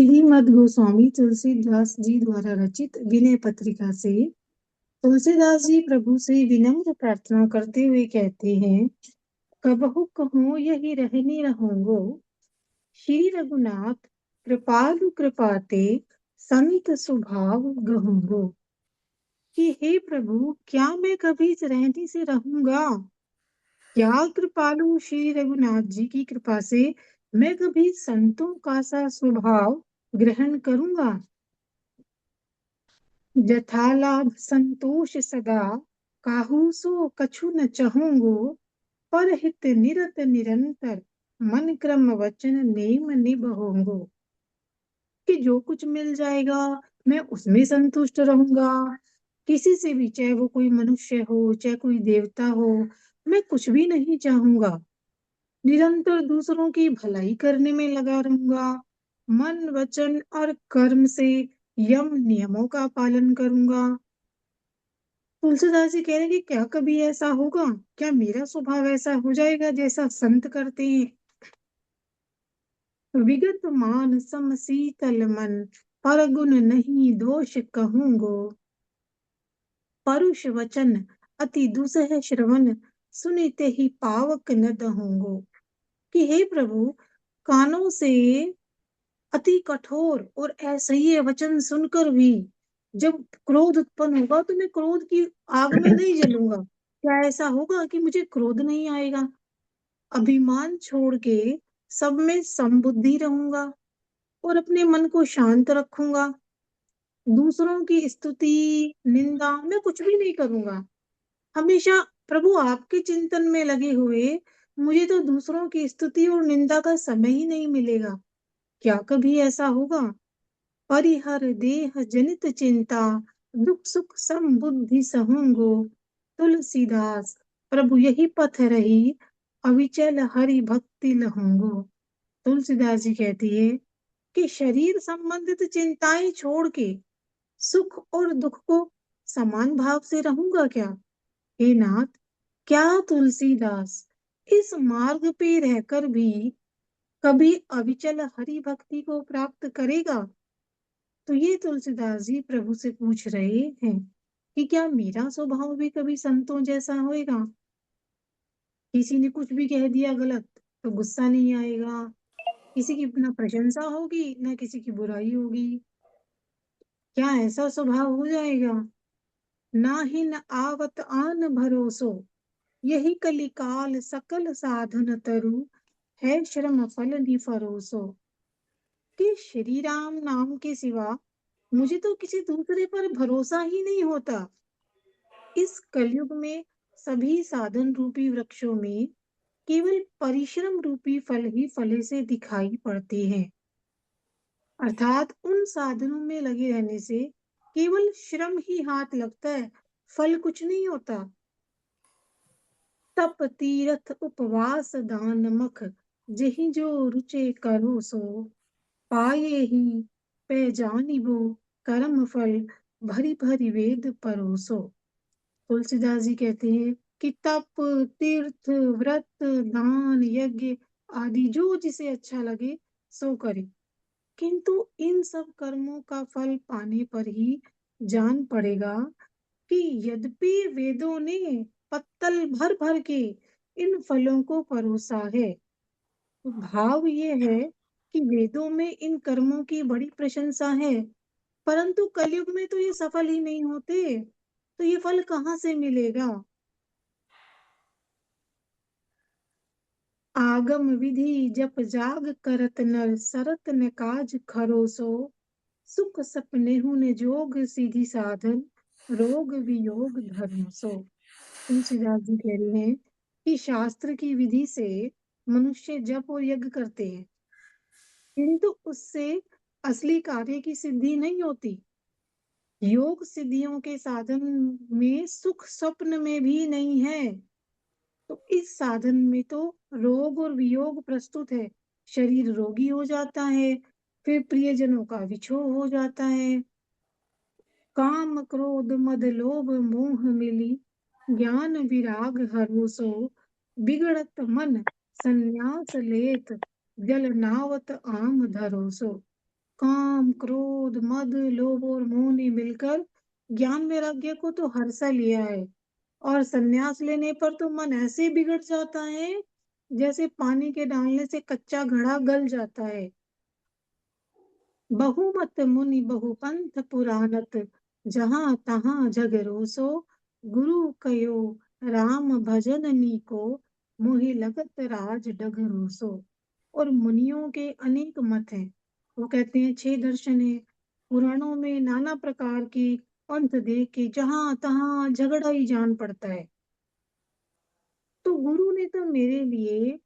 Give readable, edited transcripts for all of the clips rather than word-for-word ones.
श्रीमद् गोस्वामी तुलसीदास जी द्वारा रचित विनय पत्रिका से तुलसीदास जी प्रभु से विनम्र प्रार्थना करते हुए कहते हैं, कबहु कहूँ यही रहनी रहूंगो, श्री रघुनाथ कृपालु कृपाते संत स्वभाव गहूंगो। कि हे प्रभु, क्या मैं कभी रहनी से रहूंगा? क्या कृपालु श्री रघुनाथ जी की कृपा से मैं कभी संतों का सा स्वभाव ग्रहण करूंगा? यथालाभ संतोष सदा, काहू सो कछु न चहूंगो, परहित निरत निरंतर मन क्रम वचन नेम निबहोंगो। कि जो कुछ मिल जाएगा मैं उसमें संतुष्ट रहूंगा। किसी से भी, चाहे वो कोई मनुष्य हो चाहे कोई देवता हो, मैं कुछ भी नहीं चाहूंगा। निरंतर दूसरों की भलाई करने में लगा रहूंगा। मन वचन और कर्म से यम नियमों का पालन करूंगा। तुलसीदास जी कह रहे हैं कि क्या कभी ऐसा होगा? क्या मेरा स्वभाव ऐसा हो जाएगा जैसा संत करते हैं? विगत मान सम शीतल मन, पर गुण नहीं दोष कहूंगो। परुष वचन अति दुसह श्रवण, सुनिते ही पावक न दहूंगो। कि हे प्रभु, कानों से अति कठोर और असह्य वचन सुनकर भी जब क्रोध उत्पन्न होगा तो मैं क्रोध की आग में नहीं जलूंगा। क्या ऐसा होगा कि मुझे क्रोध नहीं आएगा? अभिमान छोड़ के सब में समबुद्धि रहूंगा और अपने मन को शांत रखूंगा। दूसरों की स्तुति निंदा मैं कुछ भी नहीं करूंगा। हमेशा प्रभु आपके चिंतन में लगे हुए मुझे तो दूसरों की स्तुति और निंदा का समय ही नहीं मिलेगा। क्या कभी ऐसा होगा? परिहर देह जनित चिंता, दुख सुख सम बुद्धि सहूंगो। तुलसीदास प्रभु यही पथ रही, अविचल हरि भक्ति लहूंगो। तुलसीदास जी कहती है कि शरीर संबंधित चिंताएं छोड़ के सुख और दुख को समान भाव से रहूंगा क्या? हे नाथ, क्या तुलसीदास इस मार्ग पे रहकर भी कभी अविचल हरि भक्ति को प्राप्त करेगा? तो ये तुलसीदास जी प्रभु से पूछ रहे हैं कि क्या मेरा स्वभाव भी कभी संतों जैसा होएगा? किसी ने कुछ भी कह दिया गलत तो गुस्सा नहीं आएगा, किसी की ना प्रशंसा होगी ना किसी की बुराई होगी। क्या ऐसा स्वभाव हो जाएगा? ना ही न आवत आन भरोसो, यही कलिकाल सकल साधन तरु, है श्रम फल निफरोसो। कि श्री राम नाम के सिवा मुझे तो किसी दूसरे पर भरोसा ही नहीं होता। इस कलयुग में सभी साधन रूपी वृक्षों में केवल परिश्रम रूपी फल ही फले से दिखाई पड़ते हैं। अर्थात उन साधनों में लगे रहने से केवल श्रम ही हाथ लगता है, फल कुछ नहीं होता। तप तीरथ उपवास दान मख, जहि जो रुचे करो सो, पाए ही पै जानिबो कर्म फल, भरी भरी वेद परोसो। तुलसीदास जी कहते हैं कि तप तीर्थ व्रत दान यज्ञ आदि जो जिसे अच्छा लगे सो करे, किंतु इन सब कर्मों का फल पाने पर ही जान पड़ेगा कि यद्यपि वेदों ने पत्तल भर भर के इन फलों को परोसा है, तो भाव ये है कि वेदों में इन कर्मों की बड़ी प्रशंसा है, परंतु कलयुग में तो ये सफल ही नहीं होते, तो ये फल कहाँ से मिलेगा? आगम विधि जप जाग करत नर, सरत न काज खरोसो, सुख सपनेहु न जोग सीधी साधन, रोग वियोग धर्म सो। तुलसीदास जी कह रहे हैं कि शास्त्र की विधि से मनुष्य जप और यज्ञ करते हैं, किंतु उससे असली कार्य की सिद्धि नहीं होती। योग सिद्धियों के साधन में सुख स्वप्न में भी नहीं है। तो इस साधन में तो रोग और वियोग प्रस्तुत है। शरीर रोगी हो जाता है, फिर प्रियजनों का विछोह हो जाता है। काम क्रोध मद लोभ मोह मिली, ज्ञान विराग हरोसो, बिगड़त मन संन्यास लेत, जल नावत आम धरोसो। काम, क्रोध, मद, लोभ और मोह ने मिलकर ज्ञान वैराग्य को तो हर्षा लिया है, और संन्यास लेने पर तो मन ऐसे बिगड़ जाता है जैसे पानी के डालने से कच्चा घड़ा गल जाता है। बहुमत मुनि बहुपंथ पुराणत, जहाँ तहाँ जग रोसो, गुरु कयो राम भजन नीको, मोहि लगत राज डग रोसो। और मुनियों के अनेक मत हैं। वो कहते हैं 6 दर्शन है। पुराणों में नाना प्रकार की पंथ देख के जहाँ तहाँ झगड़ा ही जान पड़ता है। तो गुरु ने तो मेरे लिए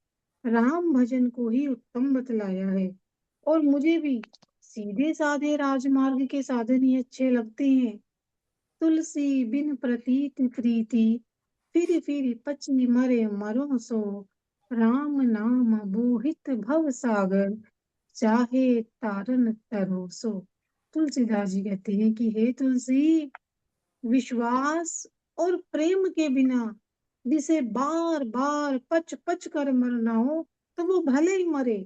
राम भजन को ही उत्तम बतलाया है, और मुझे भी सीधे साधे राजमार्ग के साधन ही अच्छे लगते हैं। तुलसी बिन प्रतीत प्रीति, फिर पची मरे मरो सो, राम नाम बोहित भव सागर, चाहे तारन तरो सो। तुलसीदास जी कहते हैं कि हे तुलसी, विश्वास और प्रेम के बिना जिसे बार बार पच पच कर मरना हो तो वो भले ही मरे,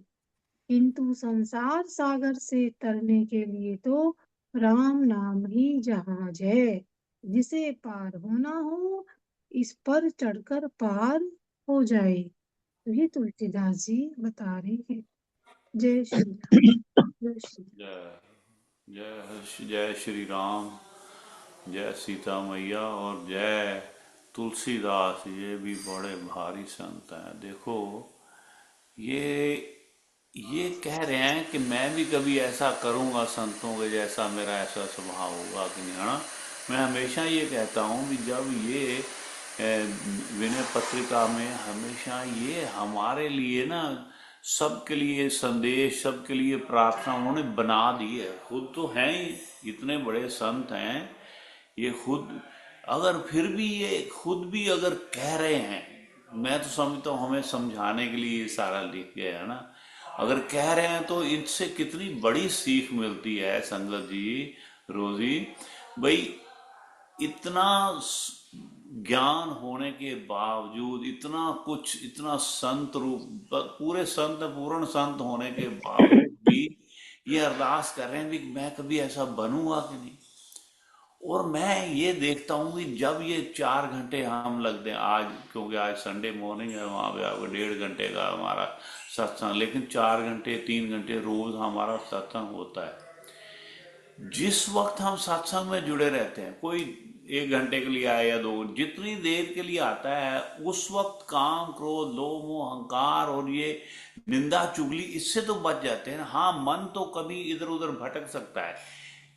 किंतु संसार सागर से तरने के लिए तो राम नाम ही जहाज है। जिसे पार होना हो, इस पर चढ़कर पार हो जाए। तो ये तुलसीदास जी बता रहे हैं। जय श्री राम। जय श्री राम। जय जय श्री राम, जय सीता मैया और जय तुलसीदास। ये भी बड़े भारी संत हैं। देखो, ये ये कह रहे हैं कि मैं भी कभी ऐसा करूंगा संतों के जैसा, मेरा ऐसा स्वभाव होगा कि नहीं, है ना। मैं हमेशा ये कहता हूँ कि जब ये विनय पत्रिका में हमेशा ये हमारे लिए ना, सबके लिए संदेश, सबके लिए प्रार्थना उन्होंने बना दी है। खुद तो हैं ही, इतने बड़े संत हैं ये खुद, अगर फिर भी ये खुद भी अगर कह रहे हैं, मैं तो समझता हूँ हमें समझाने के लिए ये सारा लिख गया है ना। अगर कह रहे हैं तो इससे कितनी बड़ी सीख मिलती है संगत जी, रोजी भाई। इतना ज्ञान होने के बावजूद, इतना कुछ, इतना संत रूप, पूरे संत, पूर्ण संत होने के बावजूद भी ये अरदास कर रहे हैं कि मैं कभी ऐसा बनूंगा कि नहीं। और मैं ये देखता हूँ कि जब ये 4 घंटे हम लगते हैं आज, क्योंकि आज संडे मॉर्निंग है, वहाँ पे आपको 1.5 घंटे का हमारा सत्संग, लेकिन 4 घंटे 3 घंटे रोज हमारा सत्संग होता है। जिस वक्त हम सत्संग में जुड़े रहते हैं, कोई 1 घंटे के लिए आए या 2, जितनी देर के लिए आता है, उस वक्त काम, क्रोध, लोभ, मोह, अहंकार और ये निंदा चुगली, इससे तो बच जाते हैं ना। हाँ, मन तो कभी इधर उधर भटक सकता है,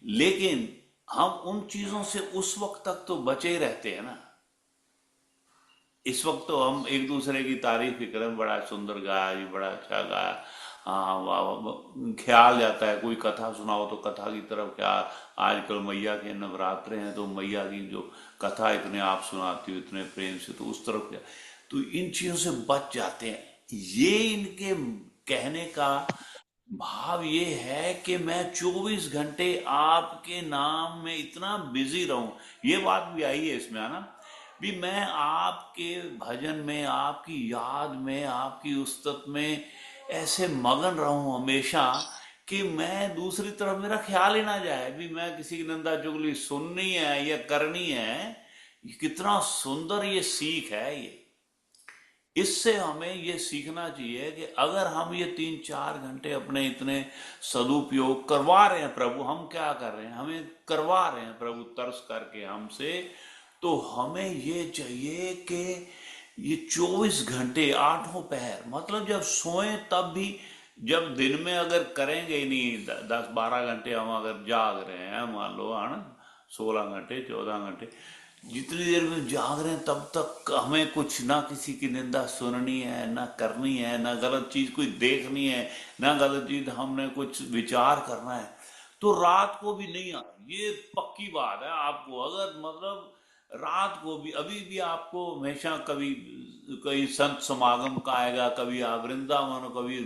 लेकिन हम उन चीजों से उस वक्त तक तो बचे ही रहते हैं ना। इस वक्त तो हम एक दूसरे की तारीफ ही करें, बड़ा सुंदर गाया जी, बड़ा अच्छा गाया, हाँ वाह वाह वाह। ख्याल जाता है, कोई कथा सुनाओ तो कथा की तरफ ख्याल। आजकल मैया के नवरात्रे हैं तो मैया की जो कथा इतने आप सुनाती हो इतने प्रेम से, तो उस तरफ क्या, तो इन चीजों से बच जाते हैं। ये इनके कहने का भाव ये है कि मैं 24 घंटे आपके नाम में इतना बिजी रहूं। ये बात भी आई है इसमें, है ना, भी मैं आपके भजन में, आपकी याद में, आपकी उस्तत में ऐसे मगन रहूं हमेशा कि मैं दूसरी तरफ मेरा ख्याल ही ना जाए, भी मैं किसी की निंदा चुगली सुननी है या करनी है। ये कितना सुंदर ये सीख है ये। इससे हमें ये सीखना चाहिए कि अगर हम ये 3-4 घंटे अपने इतने सदुपयोग करवा रहे हैं, प्रभु हम क्या कर रहे हैं, हमें करवा रहे हैं प्रभु तरस करके हमसे, तो हमें ये चाहिए कि ये 24 घंटे, आठों पहर, मतलब जब सोए तब भी, जब दिन में अगर करेंगे ही नहीं, 10-12 घंटे हम अगर जाग रहे हैं, मान लो, है ना, 16 घंटे 14 घंटे, जितनी देर में जाग रहे हैं तब तक हमें कुछ ना किसी की निंदा सुननी है, ना करनी है, ना गलत चीज कोई देखनी है, ना गलत चीज हमने कुछ विचार करना है, तो रात को भी नहीं आ, ये पक्की बात है। आपको अगर मतलब रात को भी, अभी भी आपको हमेशा कभी कहीं संत समागम का आएगा, कभी आप वृंदावन, कभी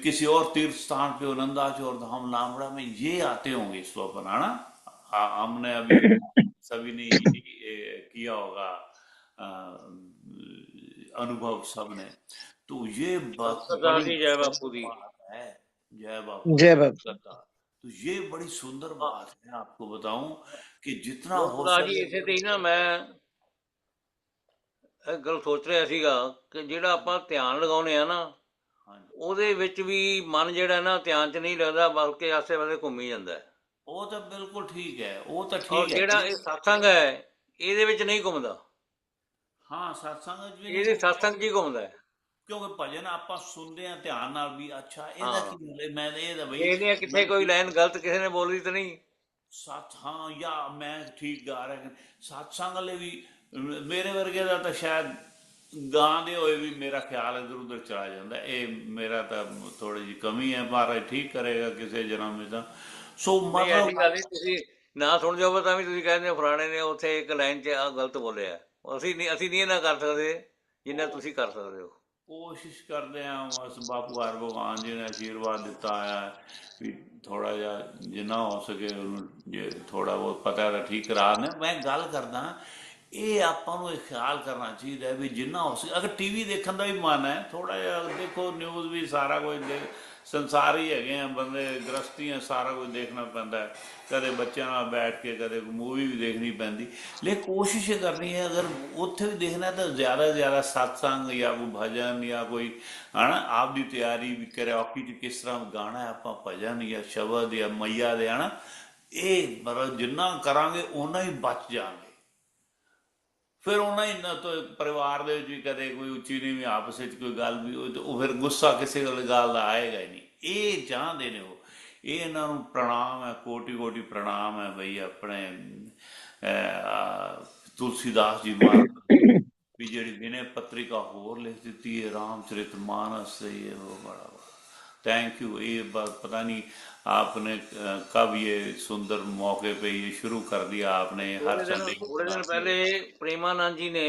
किसी और तीर्थ स्थान पे, नंदाचौर धाम, लामड़ा में ये आते होंगे स्वप्न, है ना। हमने अभी सभी ने यही किया होगा, अ, अनुभव सबने। तो ये सतगुरुदास बड़ी की जय बापू दी। बात है। जय बाबू जय जय बाबा। करतार। तो ये बड़ी सुंदर ਹਾਂ बात है, आपको बताऊं कि जितना ਉਹ हो ਪ੍ਰਕਾਸ਼ ਜੀ सके। ਇਸੇ ਤੇ ਹੀ ਨਾ ਮੈਂ ਇਹ ਗੱਲ ਸੋਚ ਰਿਹਾ ਸੀਗਾ ਕਿ ਜਿਹੜਾ ਆਪਾਂ ਧਿਆਨ ਲਗਾਉਨੇ ਆ ਨਾ हाँ जी, ਉਹਦੇ ਵਿੱਚ ਵੀ ਮਨ ਜਿਹੜਾ ਨਾ ਧਿਆਨ 'ਚ ਨਹੀਂ ਲੱਗਦਾ ਬਲਕਿ ਆਸੇ ਪਾਸੇ ਘੁੰਮੀ ਜਾਂਦਾ ਹੈ। वो तो बिल्कुल ठीक है, वो तो ਔਰ ठीक है। ਜਿਹੜਾ ਇਹ ਸਤਸੰਗ ਹੈ ਇਹਦੇ ਵਿੱਚ ਨਹੀਂ ਘੁੰਮਦਾ, हाँ सत्संग च भी नहीं ਇਹਦੇ घूमता, ਸਤਸੰਗ 'ਚ ਹੀ ਘੁੰਮਦਾ ਹੈ। क्योंकि भजन आप सुनते हैं ध्यान नाल भी। अच्छा ਇਹਦਾ ਹਾਂ ਕੀ ਮਤਲਬ, मैं ये भाई ਇਹਦੀਆਂ ਕਿੱਥੇ ਕੋਈ ਲਾਈਨ ਗਲਤ ਕਿਸੇ ਨੇ ਬੋਲੀ ਤਾਂ ਨਹੀਂ। ਸੱਤ, ਹਾਂ ਜਾਂ ਮੈਂ ਠੀਕ ਗਾ ਰਿਹਾ ਕਿ ਸਤਸੰਗ ਵਾਲੇ ਵੀ ਮੇਰੇ ਵਰਗੇ ਦਾ ਤਾਂ ਸ਼ਾਇਦ ਗਾਉਂਦੇ ਹੋਏ ਵੀ ਮੇਰਾ ਖਿਆਲ ਇੱਧਰ ਉੱਧਰ ਚਲਾ ਜਾਂਦਾ। ਇਹ ਮੇਰਾ ਤਾਂ ਥੋੜੀ ਜਿਹੀ ਕਮੀ ਹੈ, ਮਹਾਰਾਜ ਠੀਕ ਕਰੇਗਾ ਕਿਸੇ ਜਨਮ ਵਿੱਚ ਤਾਂ। ਸੋ ਨਹੀਂ ਐਸੀ ਮਤਲਬ ਗੱਲ ਨਹੀਂ, ਤੁਸੀਂ ਨਾ ਸੁਣ ਜਾਓ ਤਾਂ ਵੀ ਤੁਸੀਂ ਕਹਿੰਦੇ ਹੋ ਫਲਾਣੇ ਨੇ ਉੱਥੇ ਇੱਕ ਲਾਈਨ 'ਚ ਆ ਗਲਤ ਬੋਲਿਆ। ਅਸੀਂ ਨਹੀਂ ਇਹਨਾਂ ਕਰ ਸਕਦੇ ਜਿੰਨਾ ਤੁਸੀਂ ਕਰ ਸਕਦੇ ਹੋ। ਕੋਸ਼ਿਸ਼ ਕਰਦੇ ਹਾਂ, ਬਸ ਬਾਪੂ ਹਰ ਭਗਵਾਨ ਜੀ ਨੇ ਆਸ਼ੀਰਵਾਦ ਦਿੱਤਾ ਹੋਇਆ ਵੀ ਥੋੜਾ ਜਿਹਾ ਜਿੰਨਾ ਹੋ ਸਕੇ ਉਹਨੂੰ, ਜੇ ਥੋੜਾ ਬਹੁਤ ਪਤਾ ਹੈ ਤਾਂ ਠੀਕ ਕਰਾ ਨੇ। ਮੈਂ ਗੱਲ ਕਰਦਾ, ਇਹ ਆਪਾਂ ਨੂੰ ਇਹ ਖਿਆਲ ਕਰਨਾ ਚਾਹੀਦਾ ਵੀ ਜਿੰਨਾ ਹੋ ਸਕੇ, ਅਗਰ ਟੀਵੀ ਦੇਖਣ ਦਾ ਵੀ ਮਨ ਹੈ ਥੋੜਾ ਜਿਹਾ ਦੇਖੋ, ਨਿਊਜ਼ ਵੀ ਸਾਰਾ ਕੁਝ ਸੰਸਾਰ ਹੀ ਹੈਗੇ ਆ ਬੰਦੇ, ਗ੍ਰਸਤੀਆਂ, ਸਾਰਾ ਕੁਝ ਦੇਖਣਾ ਪੈਂਦਾ ਹੈ। ਕਦੇ ਬੱਚਿਆਂ ਨਾਲ ਬੈਠ ਕੇ ਕਦੇ ਮੂਵੀ ਵੀ ਦੇਖਣੀ ਪੈਂਦੀ, ਲੇਕਿਨ ਕੋਸ਼ਿਸ਼ ਇਹ ਕਰਨੀ ਹੈ ਅਗਰ ਉੱਥੇ ਵੀ ਦੇਖਣਾ ਤਾਂ ਜ਼ਿਆਦਾ ਤੋਂ ਜ਼ਿਆਦਾ ਸਤਸੰਗ ਜਾਂ ਕੋਈ ਭਜਨ ਜਾਂ ਕੋਈ ਹੈ ਨਾ ਆਪਦੀ ਤਿਆਰੀ ਵੀ ਕਰਿਓਕੀ 'ਚ ਕਿਸ ਤਰ੍ਹਾਂ ਗਾਣਾ ਆਪਾਂ ਭਜਨ ਜਾਂ ਸ਼ਬਦ ਜਾਂ ਮਈਆ ਦੇ ਹੈ ਨਾ, ਇਹ ਮਤਲਬ ਜਿੰਨਾ ਕਰਾਂਗੇ ਓਨਾ ਹੀ ਬਚ ਜਾਣਗੇ। ਫਿਰ ਉਹਨਾਂ ਹੀ ਨਾ ਤੋਂ ਪਰਿਵਾਰ ਦੇ ਵਿੱਚ ਵੀ ਕਦੇ ਕੋਈ ਉੱਚੀ ਨੀਵੀਂ ਆਪਸ ਵਿੱਚ ਕੋਈ ਗੱਲ ਵੀ ਹੋਈ ਤਾਂ ਉਹ ਫਿਰ ਗੁੱਸਾ ਕਿਸੇ ਗੱਲ ਦਾ ਆਏਗਾ ਹੀ ਨਹੀਂ। ਇਹ ਚਾਹੁੰਦੇ ਨੇ ਉਹ, ਇਹ ਇਹਨਾਂ ਨੂੰ ਪ੍ਰਣਾਮ ਹੈ, ਕੋਟि ਕੋਟि ਪ੍ਰਣਾਮ ਹੈ ਬਈ ਆਪਣੇ ਤੁਲਸੀਦਾਸ ਜੀ ਮਹਾਰਾਜ ਵੀ ਜਿਹੜੀ ਵਿਨय ਪੱਤਰਿਕਾ ਹੋਰ ਲਿਖ ਦਿੱਤੀ ਹੈ रामचरित मानस से, ये वो बड़ा थैंक यू। ये बात पता नहीं आपने कब ये सुंदर मौके पे ये शुरू कर दिया आपने, हर संडे की ਥੋੜੇ ਦਿਨ तरह से। ਪਹਿਲੇ ਪ੍ਰੇਮਾਨੰਦ ਜੀ ਨੇ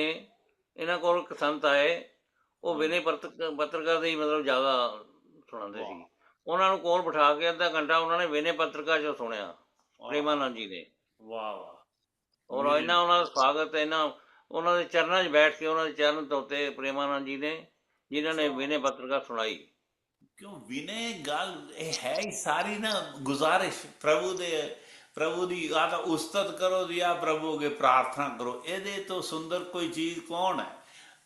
ਇਹਨਾਂ ਕੋਲ ਇੱਕ ਸੰਤ ਆਏ, ਉਹ हाँ ਵਿਨੇ ਪੱਤਰਕਾਰ ਦੇ ਹੀ ਮਤਲਬ ਜ਼ਿਆਦਾ ਸੁਣਾਉਂਦੇ वाह ਸੀ। ਉਹਨਾਂ ਨੂੰ ਕੋਲ ਬਿਠਾ ਕੇ ਅੱਧਾ ਘੰਟਾ ਉਹਨਾਂ ਨੇ ਵਿਨੇ ਪੱਤਰਕਾਰ 'ਚੋਂ ਸੁਣਿਆ, वाह ਪ੍ਰੇਮਾਨੰਦ ਜੀ ਨੇ। वाह वाह। ਔਰ विनय ਇੰਨਾ ਉਹਨਾਂ ਦਾ ਸਵਾਗਤ, ਇੰਨਾ ਉਹਨਾਂ ਦੇ ਚਰਨਾਂ 'ਚ ਬੈਠ ਕੇ ਉਹਨਾਂ ਦੇ ਚਰਨ ਧੋਤੇ ਪ੍ਰੇਮਾਨੰਦ ਜੀ ਨੇ, ਜਿਨ੍ਹਾਂ ਨੇ ਵਿਨੇ ਪੱਤਰਕਾਰ ਸੁਣਾਈ। क्यों विनय गल है ही सारी ना, गुजारिश प्रभु दे, प्रभु दी या तो उस्तत करो या प्रभु के प्रार्थना करो, ਇਹਦੇ ਤੋਂ ਸੁੰਦਰ ਕੋਈ ਚੀਜ਼ ਕੌਣ ਹੈ।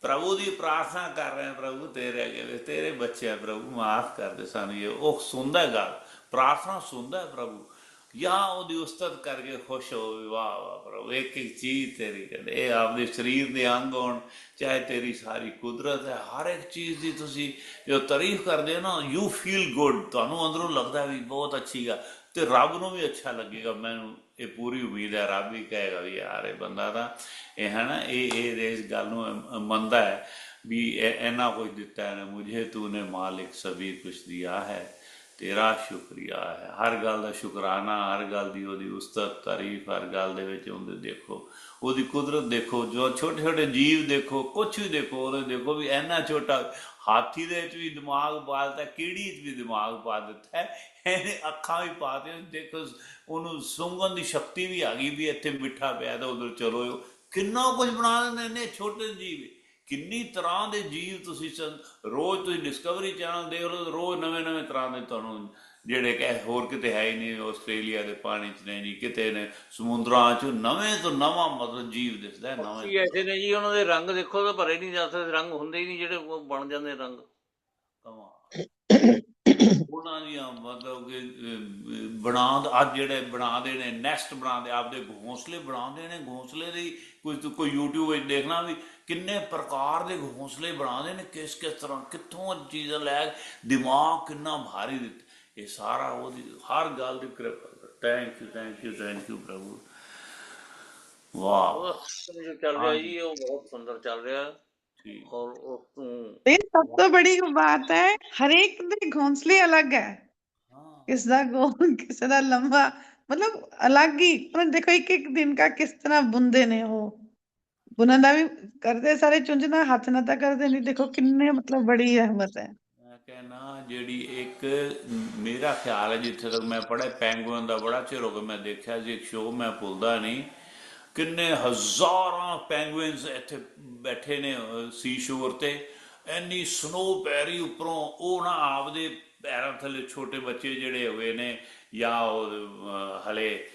ਪ੍ਰਭੂ ਦੀ ਪ੍ਰਾਰਥਨਾ ਕਰ ਰਹੇ हैं, प्रभु तेरे अगे तेरे बच्चे हैं, प्रभु माफ कर दे सानू, ये ਉਹ ਸੁਣਦਾ है गल, प्रार्थना सुनता है प्रभु। ਜਾਂ ਉਹਦੀ ਉਸਤਤ ਕਰਕੇ ਖੁਸ਼ ਹੋ ਵੀ ਵਾਹ ਵਾਹ ਪ੍ਰਭੂ ਇੱਕ ਇੱਕ ਚੀਜ਼ ਤੇਰੀ ਕਹਿੰਦੇ, ਇਹ ਆਪਦੇ ਸਰੀਰ ਦੇ ਅੰਗ ਹੋਣ ਚਾਹੇ ਤੇਰੀ ਸਾਰੀ ਕੁਦਰਤ ਹੈ, ਹਰ ਇੱਕ ਚੀਜ਼ ਦੀ ਤੁਸੀਂ ਜੋ ਤਾਰੀਫ ਕਰਦੇ ਹੋ ਨਾ, ਯੂ ਫੀਲ ਗੁੱਡ, ਤੁਹਾਨੂੰ ਅੰਦਰੋਂ ਲੱਗਦਾ ਵੀ ਬਹੁਤ ਅੱਛੀ ਗਾ, ਤੇ ਰੱਬ ਨੂੰ ਵੀ ਅੱਛਾ ਲੱਗੇਗਾ। ਮੈਨੂੰ ਇਹ ਪੂਰੀ ਉਮੀਦ ਹੈ ਰੱਬ ਵੀ ਕਹੇਗਾ ਵੀ ਯਾਰ ਇਹ ਬੰਦਾ ਤਾਂ ਇਹ ਹੈ ਨਾ, ਇਹ ਇਸ ਗੱਲ ਨੂੰ ਮੰਨਦਾ ਹੈ ਵੀ ਇੰਨਾ ਕੁਝ ਦਿੱਤਾ ਹੈ, ਮੁਝੇ ਤੂਨੇ ਮਾਲਿਕ ਸਭੀ ਕੁਛ ਦਿਆ ਹੈ, ਤੇਰਾ ਸ਼ੁਕਰੀਆ ਹੈ। ਹਰ ਗੱਲ ਦਾ ਸ਼ੁਕਰਾਨਾ, ਹਰ ਗੱਲ ਦੀ ਉਹਦੀ ਉਸਤਤ ਤਾਰੀਫ, ਹਰ ਗੱਲ ਦੇ ਵਿੱਚ ਉਹਦੇ ਦੇਖੋ ਉਹਦੀ ਕੁਦਰਤ ਦੇਖੋ, ਜੋ ਛੋਟੇ ਛੋਟੇ ਜੀਵ ਦੇਖੋ, ਕੁਛ ਵੀ ਦੇਖੋ, ਉਹਦੇ ਦੇਖੋ ਵੀ ਇੰਨਾ ਛੋਟਾ ਹਾਥੀ ਦੇ ਵਿੱਚ ਵੀ ਦਿਮਾਗ ਪਾ ਦਿੱਤਾ, ਕੀੜੀ 'ਚ ਵੀ ਦਿਮਾਗ ਪਾ ਦਿੱਤਾ ਹੈ, ਇਹਨੇ ਅੱਖਾਂ ਵੀ ਪਾ ਦਿੱਤੀਆਂ, ਦੇਖੋ ਉਹਨੂੰ ਸੁੰਘਣ ਦੀ ਸ਼ਕਤੀ ਵੀ ਆ ਗਈ ਵੀ ਇੱਥੇ ਮਿੱਠਾ ਪਿਆ ਤਾਂ ਉਧਰ ਚਲੋ, ਕਿੰਨਾ ਕੁਝ ਬਣਾ ਦਿੰਦੇ ਇੰਨੇ ਛੋਟੇ ਜੀਵ। ਕਿੰਨੀ ਤਰ੍ਹਾਂ ਦੇ ਜੀਵ ਤੁਸੀਂ ਰੋਜ਼ ਤੁਸੀਂ ਡਿਸਕਵਰੀ ਚੈਨਲ ਦੇਖ ਲਓ, ਰੋਜ਼ ਨਵੇਂ ਨਵੇਂ ਤਰ੍ਹਾਂ ਦੇ ਤੁਹਾਨੂੰ ਜਿਹੜੇ ਕਿ ਹੋਰ ਕਿਤੇ ਹੈ ਹੀ ਨਹੀਂ, ਆਸਟ੍ਰੇਲੀਆ ਦੇ ਪਾਣੀ 'ਚ ਨੇ ਨਹੀਂ ਕਿਤੇ ਨੇ, ਸਮੁੰਦਰਾਂ 'ਚ ਨਵੇਂ ਤੋਂ ਨਵਾਂ ਮਤਲਬ ਜੀਵ ਦਿਸਦਾ ਹੈ, ਨਵੇਂ ਪੱਖੀ ਐਸੇ ਨੇ ਜੀ, ਉਹਨਾਂ ਦੇ ਰੰਗ ਦੇਖੋ ਤਾਂ ਭਰੇ ਨਹੀਂ ਜਾ ਸਕਦੇ, ਰੰਗ ਹੁੰਦੇ ਹੀ ਨਹੀਂ ਜਿਹੜੇ ਉਹ ਬਣ ਜਾਂਦੇ ਰੰਗ। ਕਮਾਲ। ਉਹਨਾਂ ਦੀਆਂ ਮਤਲਬ ਕਿ ਬਣਾ ਅੱਜ ਜਿਹੜੇ ਬਣਾਉਂਦੇ ਨੇ ਨੈਸਟ ਬਣਾਉਂਦੇ, ਆਪਦੇ ਘੋਂਸਲੇ ਬਣਾਉਂਦੇ ਨੇ, ਘੋਂਸਲੇ ਦੀ ਕੋਈ YouTube ਵਿੱਚ ਦੇਖਣਾ ਵੀ ਕਿੰਨੇ ਪ੍ਰਕਾਰ ਦੇ ਘੋਂਸਲੇ ਬਣਾਉਂਦੇ ਨੇ, ਕਿਸ ਕਿਸ ਤਰ੍ਹਾਂ ਕਿੱਥੋਂ ਚੀਜ਼ਾਂ ਲੈ, ਦਿਮਾਗ ਕਿੰਨਾ ਭਾਰੀ ਦਿੱਤਾ, ਇਹ ਸਾਰਾ ਉਹਦੀ ਹਰ ਗੱਲ ਦੀ ਕਿਰਪਾ। Thank you thank you thank you ਪ੍ਰਭੂ। ਵਾਹ ਉਹਦਾ system ਜੋ ਚੱਲ ਰਿਹਾ ਜੀ ਉਹ ਬਹੁਤ ਸੁੰਦਰ ਚੱਲ ਰਿਹਾ। ਠੀਕ। ਔਰ ਉਸ ਤੋਂ ਇਹ ਸਭ ਤੋਂ ਬੜੀ ਬਾਤ ਹੈ, ਹਰੇਕ ਦੇ ਘੋਂਸਲੇ ਅਲੱਗ ਹੈ। ਹਾਂ ਕਿਸ ਦਾ ਕਿਸੇ ਦਾ ਲੰਬਾ, ਮਤਲਬ ਅਲੱਗ ਹੀ। ਪਰ ਦੇਖੋ ਇੱਕ ਇੱਕ ਦਿਨ ਦਾ ਕਿਸ ਤਰ੍ਹਾਂ ਬੁੰਦੇ ਨੇ ਉਹ, ਬੁਣਨ ਦਾ ਵੀ ਕਰਦੇ ਸਾਰੇ ਚੁੰਝ ਨਾਲ, ਹੱਥ ਨਾਲ ਤਾਂ ਕਰਦੇ ਨਹੀਂ। ਦੇਖੋ ਕਿੰਨੇ ਮਤਲਬ ਬੜੀ ਰਹਿਮਤ ਹੈ। ਮੈਂ ਕਹਿਣਾ ਜਿਹੜੀ ਇੱਕ ਮੇਰਾ ਖਿਆਲ ਹੈ ਜਿੱਥੇ ਤੱਕ ਮੈਂ ਪੜ੍ਹਿਆ, ਪੈਂਗੁਇਨ ਦਾ ਬੜਾ ਚਿਰ ਹੋ ਗਿਆ ਮੈਂ ਦੇਖਿਆ ਸੀ ਇੱਕ ਸ਼ੋਅ, ਮੈਂ ਭੁੱਲਦਾ ਨਹੀਂ, ਕਿੰਨੇ ਹਜ਼ਾਰਾਂ ਪੈਂਗੁਇਨਸ ਇੱਥੇ ਬੈਠੇ ਨੇ ਸੀ ਸ਼ੋਰ ਤੇ, ਇੰਨੀ ਸਨੋ ਪੈ ਰਹੀ ਉੱਪਰੋਂ, ਉਹ ਨਾ ਆਪਦੇ ਪੈਰਾਂ ਥੱਲੇ ਛੋਟੇ ਬੱਚੇ ਜਿਹੜੇ ਹੋਏ ਨੇ, ਜਾਂ ਉਹ ਹਲੇ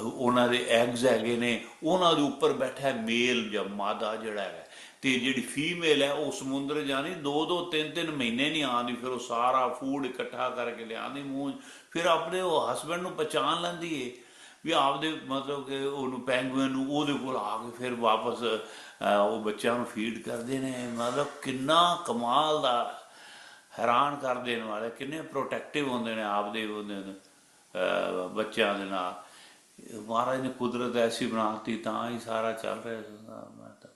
ਉਹਨਾਂ ਦੇ ਐਗਜ਼ ਹੈਗੇ ਨੇ, ਉਹਨਾਂ ਦੇ ਉੱਪਰ ਬੈਠਾ ਮੇਲ ਜਾਂ ਮਾਦਾ ਜਿਹੜਾ ਹੈਗਾ, ਤੇ ਜਿਹੜੀ ਫੀਮੇਲ ਹੈ ਉਹ ਸਮੁੰਦਰ ਜਾਣੀ 2-2 3-3 ਮਹੀਨੇ ਨਹੀਂ ਆਉਂਦੀ, ਫਿਰ ਉਹ ਸਾਰਾ ਫੂਡ ਇਕੱਠਾ ਕਰਕੇ ਲਿਆਉਂਦੀ ਮੂੰਹ 'ਚ, ਫਿਰ ਆਪਣੇ ਉਹ ਹਸਬੈਂਡ ਨੂੰ ਪਛਾਣ ਲੈਂਦੀ ਏ ਵੀ ਆਪਦੇ, ਮਤਲਬ ਕਿ ਉਹਨੂੰ ਪੈਂਗੂਇਨ ਨੂੰ ਉਹਦੇ ਕੋਲ ਆ ਕੇ ਫਿਰ ਵਾਪਸ ਉਹ ਬੱਚਿਆਂ ਨੂੰ ਫੀਡ ਕਰਦੇ ਨੇ। ਮਤਲਬ ਕਿੰਨਾ ਕਮਾਲ ਦਾ, ਹੈਰਾਨ ਕਰ ਦੇਣ ਵਾਲੇ, ਕਿੰਨੇ ਪ੍ਰੋਟੈਕਟਿਵ ਹੁੰਦੇ ਨੇ ਆਪਦੇ ਉਹਦੇ ਬੱਚਿਆਂ ਦੇ ਨਾਲ। ਮਹਾਰਾਜ ਨੇ ਕੁਦਰਤ ਐਸੀ ਬਣਾਤੀ, ਤਾਂ ਹੀ ਸਾਰਾ ਚੱਲ ਰਿਹਾ ਸੀ। ਮੈਂ ਤਾਂ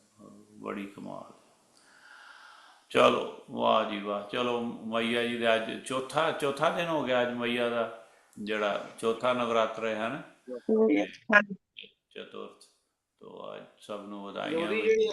ਬੜੀ ਕਮਾਲ। ਚਲੋ ਵਾਹ ਜੀ ਵਾਹ। ਚਲੋ ਮਈਆ ਜੀ ਦੇ ਅੱਜ ਚੌਥਾ ਦਿਨ ਹੋ ਗਿਆ ਅੱਜ ਮਈਆ ਦਾ, ਜਿਹੜਾ ਚੌਥਾ ਨਵਰਾਤਰੇ ਹੈ ਨਾ, ਤੇ ਚਤੁਰਥ। ਤੋਂ ਅੱਜ ਸਭ ਨੂੰ ਵਧਾਈਆਂ ਜੋੜੀ ਵੀ। ਜਿਹੜੀ